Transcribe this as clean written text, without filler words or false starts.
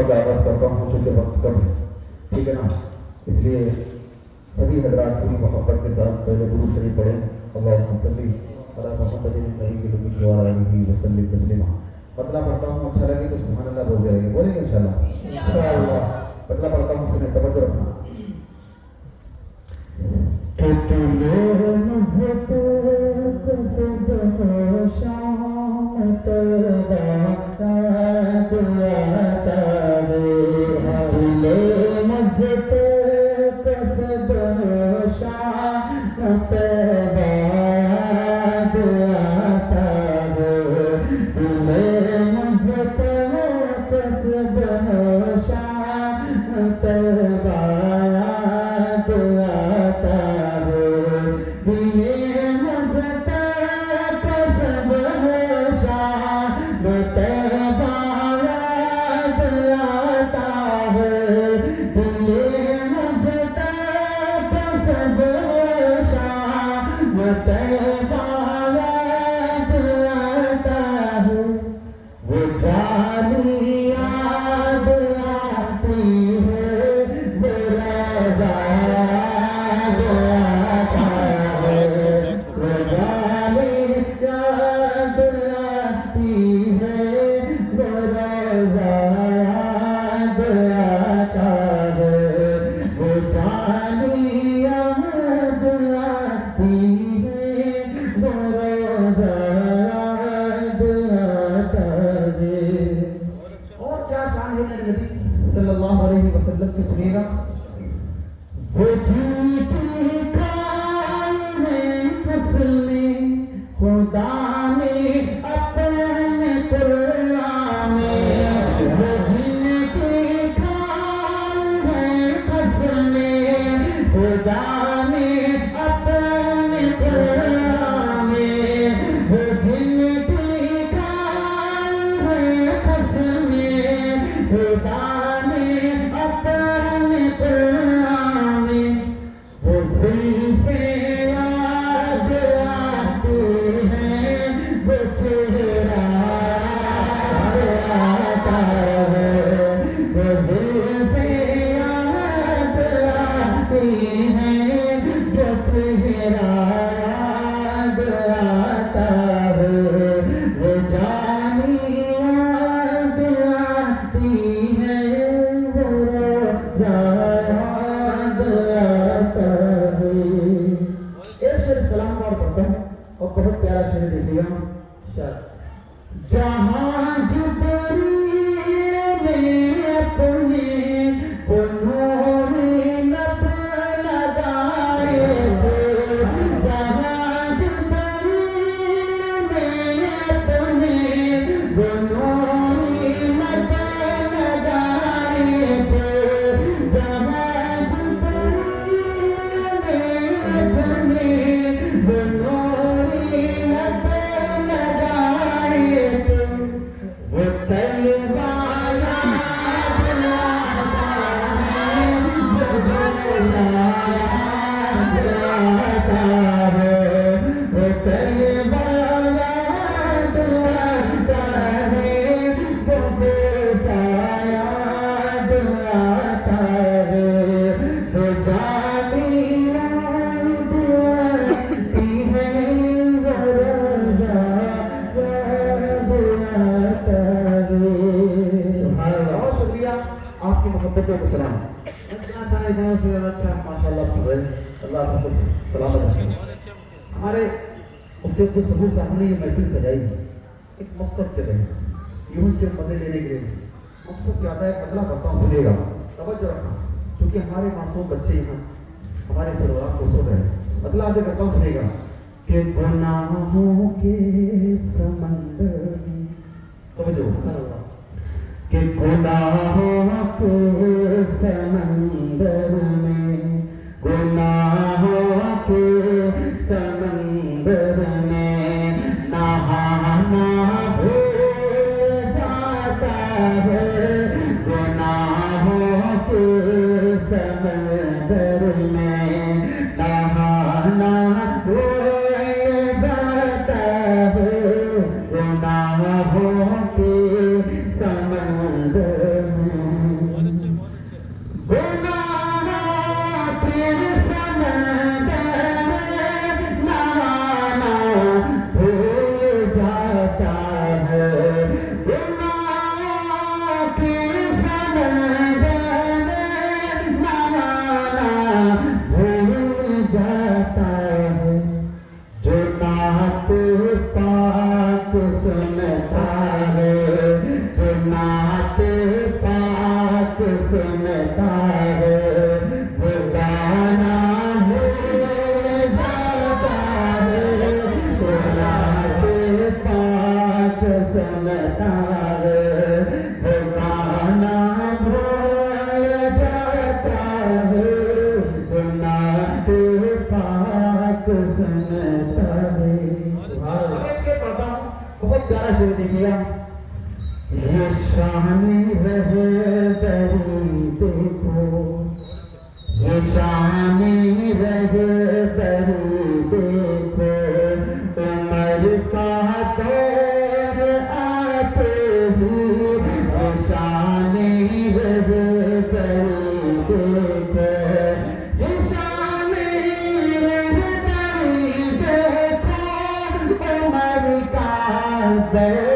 आवाज़ करता हूँ चूँकि वक्त कम है, ठीक है ना। इसलिए सभी हजरात पूरी मोहब्बत के साथ पहले दुरूद शरीफ पढ़ें। अल्लाहुम्मा सल्ली अला मुहम्मदिन नबीय्यिल उम्मी व अला आलिहि व सल्लिम तस्लीमा। पतला पढ़ता हूँ, अच्छा लगे तो सुभान अल्लाह बोल जाएंगे, बोलेंगे इंशाल्लाह। इंशाल्लाह पतला पढ़ता हूँ, सुने तवज्जो रखना। सल्लल्लाहु अलैहि वसल्लम की सुनिएगा। वो झूठी काल में फसले खुदा ने अपने कुरान में, वो झूठी काल में फसले खुदा ने अपने कुरान में, वो झूठी काल में फसले खुदा जहाँ जिब्रील ने अपने उन्होंने लब लगाए थे, जहाँ जिब्रील ने अपने उन्होंने लब लगाए थे, जहाँ जिब्रील ने अपने उन्होंने लब हमारे उससे कुछ सबूत से हमने ये महफिल सजाई एक मकसद के लिए, यूं से मजे लेने के लिए। मकसद क्या आता है, बदला करता हूँ सुनेगा, तवज्जो रखना, क्योंकि हमारे मासूम बच्चे यहाँ हमारे सरवरात को सो गए। बदला आज करता हूँ सुनेगा कि गुनाहों के समंदर में, तवज्जो कि गुनाहों के समंदर में, गुनाहों के समंदर में नहाना भूल जाता है, गुनाहों के समंदर में नहाना भूल जाता है, गुनाहों के समंदर में सुनता है वो गाना भूल जाता है खुदा पाक सुनता है वो गाना भूल जाता है खुदा पाक सुनता है। इसके पढ़ता हूँ, बहुत प्यारा शेर देखिएगा। ये शान रहे बरी देखो ये शान रहे बरी देखो उमर का दौर आते ही ये शान रहे बरी देखो ये शान रहे बरी देखो उमर का दौर